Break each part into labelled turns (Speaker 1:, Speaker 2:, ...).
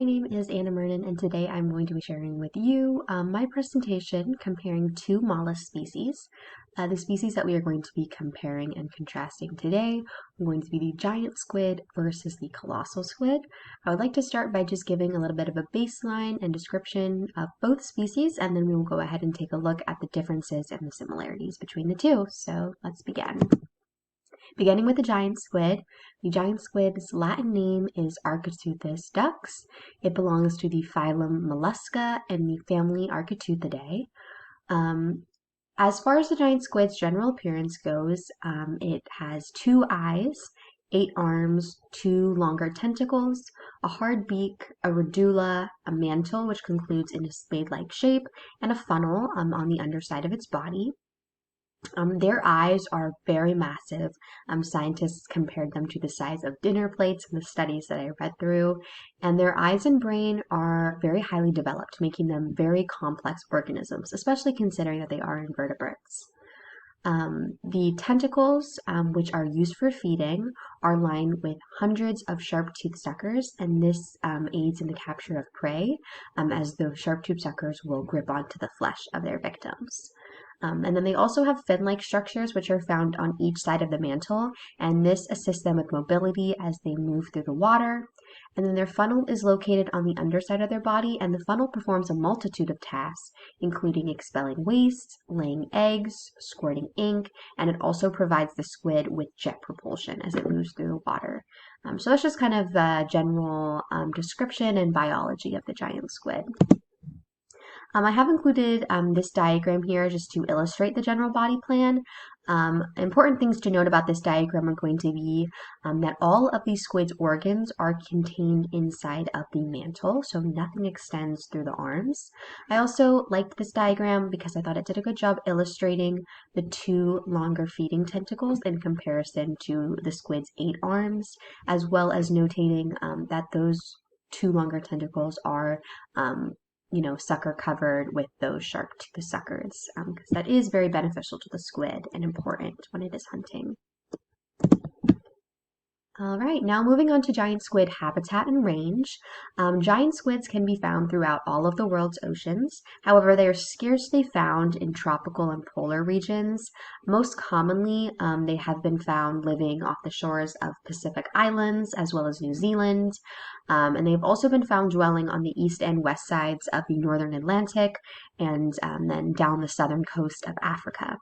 Speaker 1: My name is Murnen, and today I'm going to be sharing with you my presentation comparing two mollusk species. The species that we are going to be comparing and contrasting today are going to be the giant squid versus the colossal squid. I would like to start by just giving a little bit of a baseline and description of both species, and then we will go ahead and take a look at the differences and the similarities between the two. So let's begin. Beginning with the giant squid's Latin name is Architeuthis dux. It belongs to the phylum Mollusca and the family Architeuthidea. As far as the giant squid's general appearance goes, it has 2 eyes, 8 arms, 2 longer tentacles, a hard beak, a radula, a mantle which concludes in a spade-like shape, and a funnel on the underside of its body. Their eyes are very massive. Scientists compared them to the size of dinner plates in the studies that I read through, and their eyes and brain are very highly developed, making them very complex organisms, especially considering that they are invertebrates. The tentacles, which are used for feeding, are lined with hundreds of sharp tooth suckers, and this aids in the capture of prey, as the sharp tooth suckers will grip onto the flesh of their victims. And then they also have fin-like structures which are found on each side of the mantle, and this assists them with mobility as they move through the water. And then their funnel is located on the underside of their body, and the funnel performs a multitude of tasks, including expelling waste, laying eggs, squirting ink, and it also provides the squid with jet propulsion as it moves through the water. So that's just kind of the general description and biology of the giant squid. I have included this diagram here just to illustrate the general body plan. Important things to note about this diagram are going to be that all of these squid's organs are contained inside of the mantle, so nothing extends through the arms. I also liked this diagram because I thought it did a good job illustrating the 2 longer feeding tentacles in comparison to the squid's 8 arms, as well as notating that those 2 longer tentacles are sucker covered with those sharp tooth suckers, because that is very beneficial to the squid and important when it is hunting. All right, now moving on to giant squid habitat and range. Giant squids can be found throughout all of the world's oceans. However, they are scarcely found in tropical and polar regions. Most commonly, they have been found living off the shores of Pacific Islands as well as New Zealand. And they've also been found dwelling on the east and west sides of the northern Atlantic and then down the southern coast of Africa.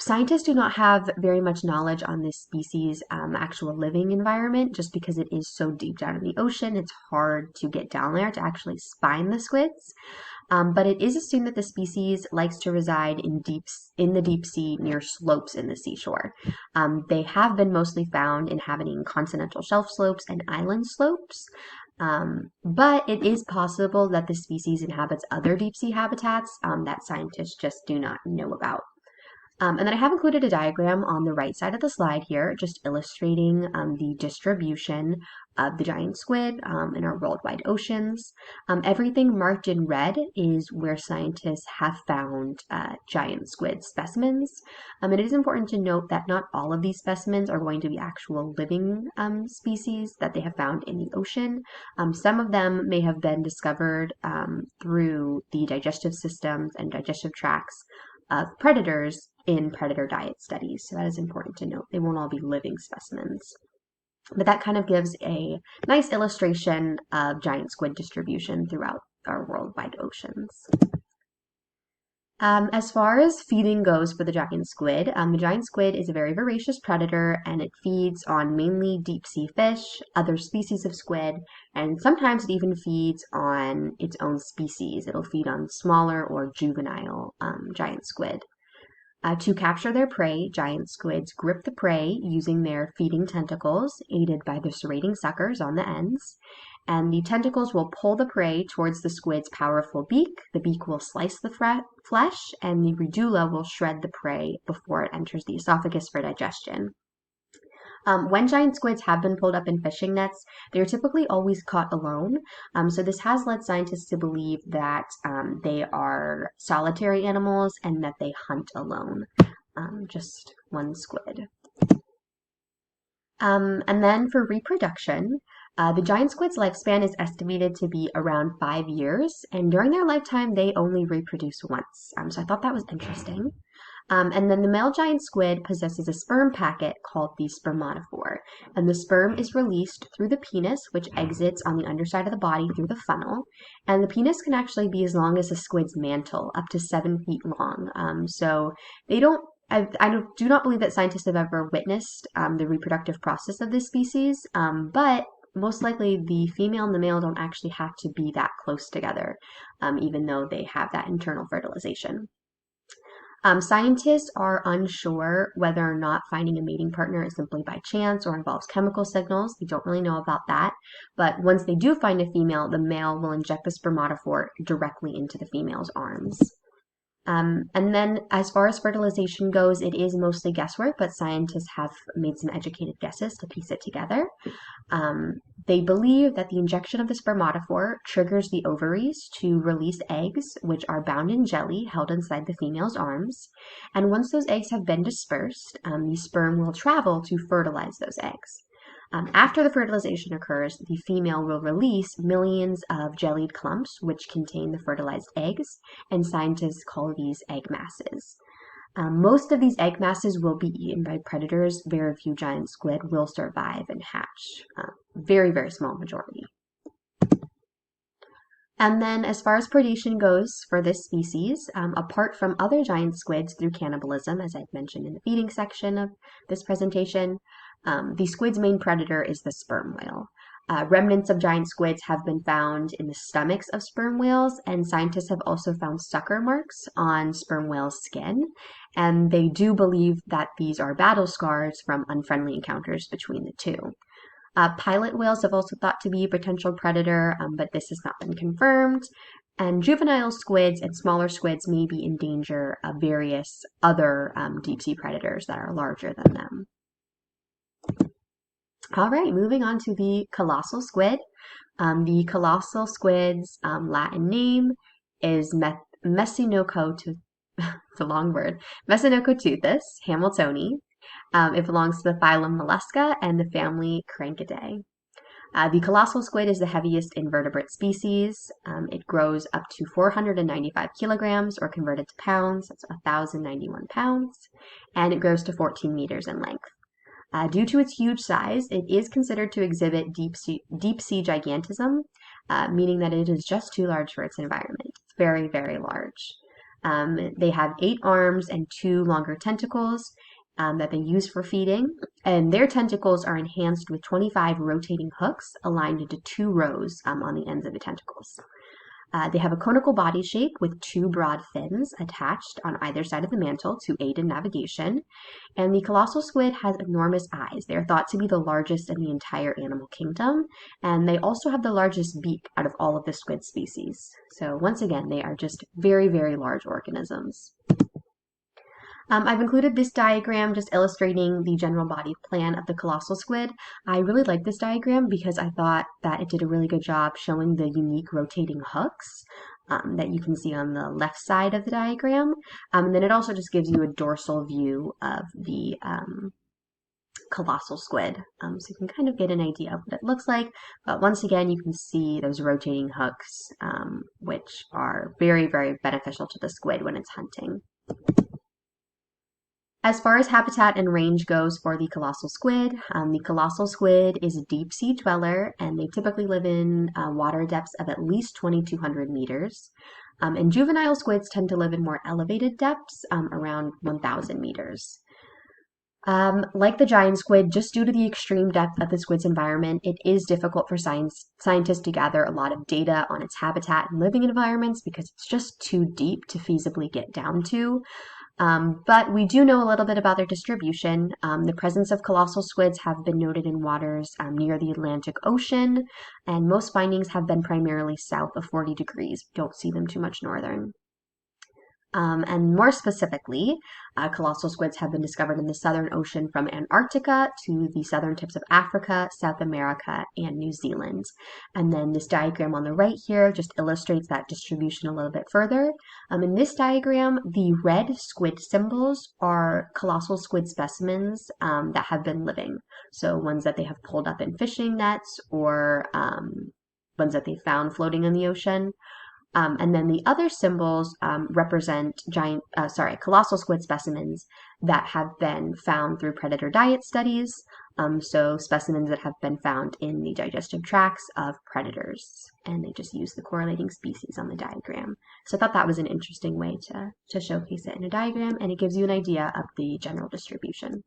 Speaker 1: Scientists do not have very much knowledge on this species' actual living environment just because it is so deep down in the ocean. It's hard to get down there to actually spine the squids. But it is assumed that the species likes to reside in the deep sea near slopes in the seashore. They have been mostly found inhabiting continental shelf slopes and island slopes. But it is possible that the species inhabits other deep sea habitats that scientists just do not know about. And then I have included a diagram on the right side of the slide here, just illustrating the distribution of the giant squid in our worldwide oceans. Everything marked in red is where scientists have found giant squid specimens. And it is important to note that not all of these specimens are going to be actual living species that they have found in the ocean. Some of them may have been discovered through the digestive systems and digestive tracts of predators in predator diet studies. So that is important to note. They won't all be living specimens. But that kind of gives a nice illustration of giant squid distribution throughout our worldwide oceans. As far as feeding goes for the giant squid is a very voracious predator, and it feeds on mainly deep sea fish, other species of squid, and sometimes it even feeds on its own species. It'll feed on smaller or juvenile giant squid. To capture their prey, giant squids grip the prey using their feeding tentacles, aided by the serrating suckers on the ends. And the tentacles will pull the prey towards the squid's powerful beak. The beak will slice the flesh, and the radula will shred the prey before it enters the esophagus for digestion. When giant squids have been pulled up in fishing nets, they are typically always caught alone. So this has led scientists to believe that they are solitary animals and that they hunt alone. Just one squid. And then for reproduction, The giant squid's lifespan is estimated to be around 5 years, and during their lifetime, they only reproduce once. So I thought that was interesting. And then the male giant squid possesses a sperm packet called the spermatophore, and the sperm is released through the penis, which exits on the underside of the body through the funnel. And the penis can actually be as long as a squid's mantle, up to 7 feet long. So they don't. I do not believe that scientists have ever witnessed the reproductive process of this species, but most likely the female and the male don't actually have to be that close together, even though they have that internal fertilization. Scientists are unsure whether or not finding a mating partner is simply by chance or involves chemical signals. They don't really know about that. But once they do find a female, the male will inject the spermatophore directly into the female's arms. And then as far as fertilization goes, it is mostly guesswork, but scientists have made some educated guesses to piece it together. They believe that the injection of the spermatophore triggers the ovaries to release eggs, which are bound in jelly held inside the female's arms. And once those eggs have been dispersed, the sperm will travel to fertilize those eggs. After the fertilization occurs, the female will release millions of jellied clumps, which contain the fertilized eggs, and scientists call these egg masses. Most of these egg masses will be eaten by predators. Very few giant squid will survive and hatch. Very, very small majority. And then as far as predation goes for this species, apart from other giant squids through cannibalism, as I've mentioned in the feeding section of this presentation, the squid's main predator is the sperm whale. Remnants of giant squids have been found in the stomachs of sperm whales, and scientists have also found sucker marks on sperm whales' skin, and they do believe that these are battle scars from unfriendly encounters between the two. Pilot whales have also thought to be a potential predator, but this has not been confirmed. And juvenile squids and smaller squids may be in danger of various other deep sea predators that are larger than them. All right, moving on to the colossal squid. The colossal squid's Latin name is Messinocoteuthis, it's a long word, Messinocoteuthis hamiltoni. It belongs to the phylum Mollusca and the family Crankidae. The colossal squid is the heaviest invertebrate species. It grows up to 495 kilograms, or converted to pounds, that's 1,091 pounds, and it grows to 14 meters in length. Due to its huge size, it is considered to exhibit deep sea gigantism, meaning that it is just too large for its environment. It's very, very large. They have 8 arms and 2 longer tentacles that they use for feeding, and their tentacles are enhanced with 25 rotating hooks aligned into 2 rows on the ends of the tentacles. They have a conical body shape with 2 broad fins attached on either side of the mantle to aid in navigation. And the colossal squid has enormous eyes. They are thought to be the largest in the entire animal kingdom. And they also have the largest beak out of all of the squid species. So once again, they are just very, very large organisms. I've included this diagram just illustrating the general body plan of the colossal squid. I really like this diagram because I thought that it did a really good job showing the unique rotating hooks that you can see on the left side of the diagram. And then it also just gives you a dorsal view of the colossal squid. So you can kind of get an idea of what it looks like. But once again, you can see those rotating hooks, which are very, very beneficial to the squid when it's hunting. As far as habitat and range goes for the colossal squid is a deep sea dweller, and they typically live in water depths of at least 2,200 meters. And juvenile squids tend to live in more elevated depths, around 1,000 meters. Like the giant squid, just due to the extreme depth of the squid's environment, it is difficult for scientists to gather a lot of data on its habitat and living environments because it's just too deep to feasibly get down to. But we do know a little bit about their distribution. The presence of colossal squids have been noted in waters near the Atlantic Ocean, and most findings have been primarily south of 40 degrees. Don't see them too much northern. And more specifically, colossal squids have been discovered in the Southern Ocean from Antarctica to the southern tips of Africa, South America, and New Zealand. And then this diagram on the right here just illustrates that distribution a little bit further. In this diagram, the red squid symbols are colossal squid specimens that have been living. So ones that they have pulled up in fishing nets or ones that they found floating in the ocean. And then the other symbols represent colossal squid specimens that have been found through predator diet studies. So specimens that have been found in the digestive tracts of predators. And they just use the correlating species on the diagram. So I thought that was an interesting way to showcase it in a diagram, and it gives you an idea of the general distribution.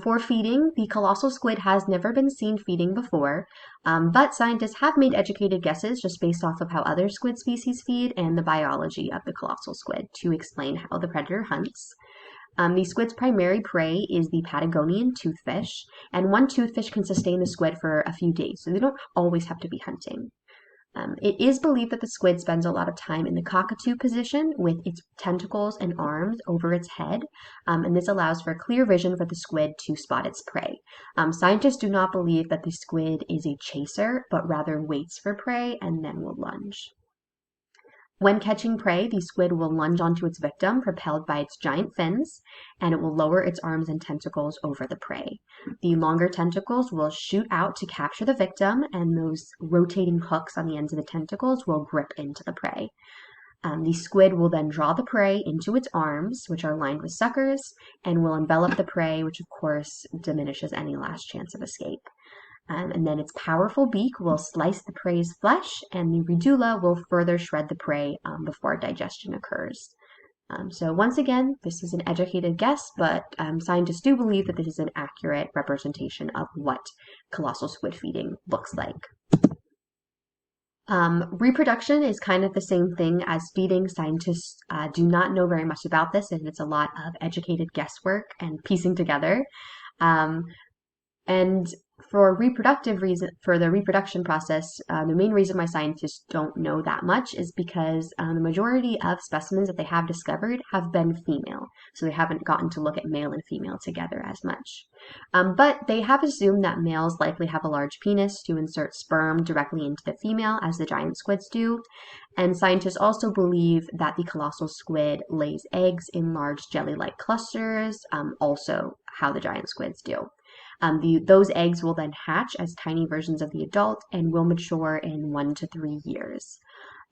Speaker 1: For feeding, the colossal squid has never been seen feeding before, but scientists have made educated guesses just based off of how other squid species feed and the biology of the colossal squid to explain how the predator hunts. The squid's primary prey is the Patagonian toothfish, and one toothfish can sustain the squid for a few days, so they don't always have to be hunting. It is believed that the squid spends a lot of time in the cockatoo position with its tentacles and arms over its head, and this allows for clear vision for the squid to spot its prey. Scientists do not believe that the squid is a chaser, but rather waits for prey and then will lunge. When catching prey, the squid will lunge onto its victim, propelled by its giant fins, and it will lower its arms and tentacles over the prey. The longer tentacles will shoot out to capture the victim, and those rotating hooks on the ends of the tentacles will grip into the prey. The squid will then draw the prey into its arms, which are lined with suckers, and will envelop the prey, which of course diminishes any last chance of escape. And then its powerful beak will slice the prey's flesh, and the medulla will further shred the prey before digestion occurs. So once again, this is an educated guess, but scientists do believe that this is an accurate representation of what colossal squid feeding looks like. Reproduction is kind of the same thing as feeding. Scientists do not know very much about this, and it's a lot of educated guesswork and piecing together. And for the reproduction process, the main reason why scientists don't know that much is because the majority of specimens that they have discovered have been female, so they haven't gotten to look at male and female together as much. But they have assumed that males likely have a large penis to insert sperm directly into the female, as the giant squids do. And scientists also believe that the colossal squid lays eggs in large jelly-like clusters, also how the giant squids do. Those eggs will then hatch as tiny versions of the adult and will mature in 1 to 3 years.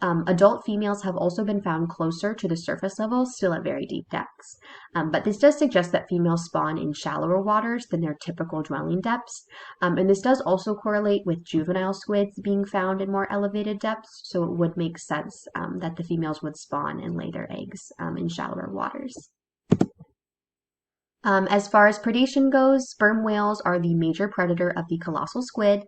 Speaker 1: Adult females have also been found closer to the surface level, still at very deep depths. But this does suggest that females spawn in shallower waters than their typical dwelling depths. And this does also correlate with juvenile squids being found in more elevated depths, so it would make sense that the females would spawn and lay their eggs in shallower waters. As far as predation goes, sperm whales are the major predator of the colossal squid.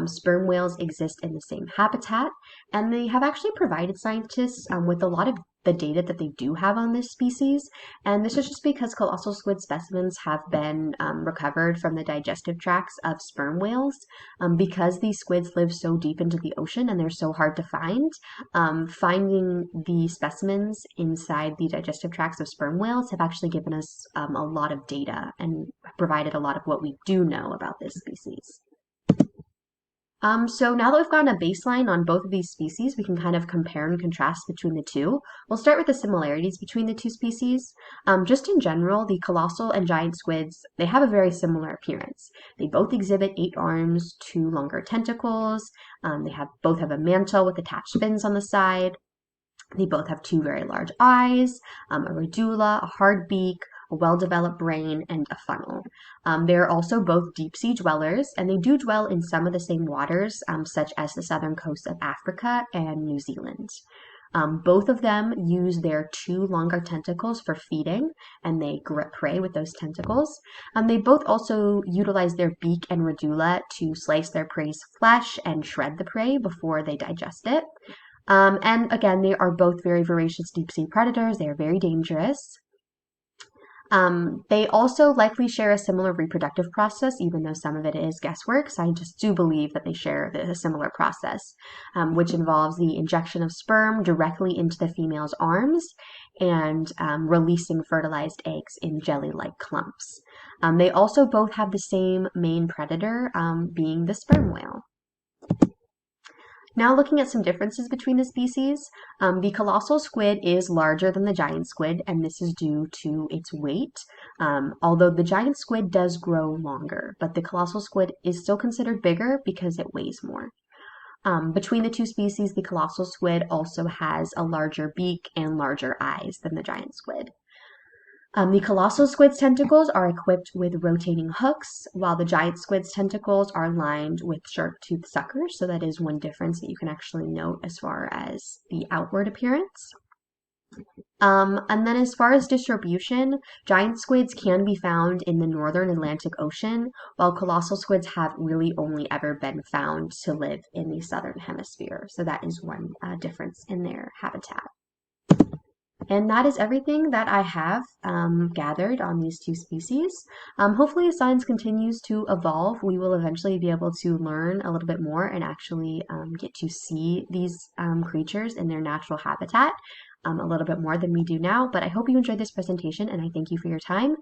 Speaker 1: Sperm whales exist in the same habitat, and they have actually provided scientists with a lot of the data that they do have on this species. And this is just because colossal squid specimens have been recovered from the digestive tracts of sperm whales. Because these squids live so deep into the ocean and they're so hard to find, finding the specimens inside the digestive tracts of sperm whales have actually given us a lot of data and provided a lot of what we do know about this species. So now that we've gotten a baseline on both of these species, we can kind of compare and contrast between the two. We'll start with the similarities between the two species. Just in general, the colossal and giant squids, they have a very similar appearance. They both exhibit 8 arms, 2 longer tentacles. They both have a mantle with attached fins on the side. They both have 2 very large eyes, a medulla, a hard beak, a well-developed brain, and a funnel. They're also both deep-sea dwellers, and they do dwell in some of the same waters, such as the southern coast of Africa and New Zealand. Both of them use their 2 longer tentacles for feeding, and they grip prey with those tentacles. They both also utilize their beak and medulla to slice their prey's flesh and shred the prey before they digest it. And again, they are both very voracious deep-sea predators. They are very dangerous. They also likely share a similar reproductive process, even though some of it is guesswork. Scientists do believe that they share a similar process, which involves the injection of sperm directly into the female's arms and releasing fertilized eggs in jelly-like clumps. They also both have the same main predator, being the sperm whale. Now looking at some differences between the species, the colossal squid is larger than the giant squid, and this is due to its weight. Although the giant squid does grow longer, but the colossal squid is still considered bigger because it weighs more. Between the two species, the colossal squid also has a larger beak and larger eyes than the giant squid. The colossal squid's tentacles are equipped with rotating hooks, while the giant squid's tentacles are lined with sharp-toothed suckers, so that is one difference that you can actually note as far as the outward appearance. And then as far as distribution, giant squids can be found in the northern Atlantic Ocean, while colossal squids have really only ever been found to live in the southern hemisphere, so that is one difference in their habitat. And that is everything that I have gathered on these two species. Hopefully, as science continues to evolve, we will eventually be able to learn a little bit more and actually get to see these creatures in their natural habitat a little bit more than we do now. But I hope you enjoyed this presentation, and I thank you for your time.